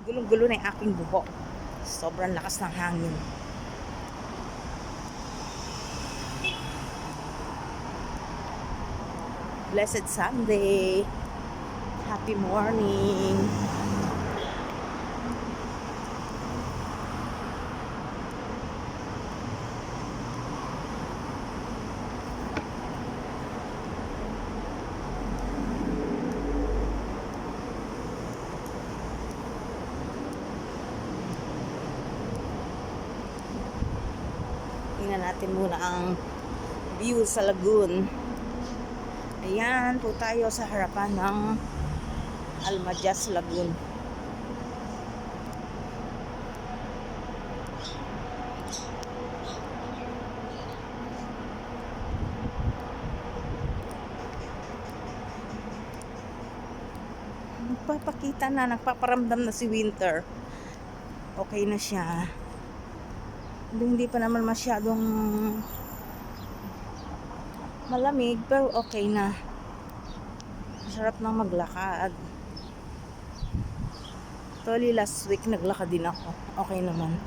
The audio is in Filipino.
Gulong-gulo na yung aking buhok. Sobrang lakas ng hangin. Blessed Sunday. Happy morning. Tingnan natin muna ang view sa lagoon. Ayan po tayo sa harapan ng Almajas Lagoon. Nagpapakita na, nagpaparamdam na si Winter. Okay na siya. Hindi pa naman masyadong malamig, pero okay na. Masarap na maglakad. Actually, last week naglakad din ako. Okay naman.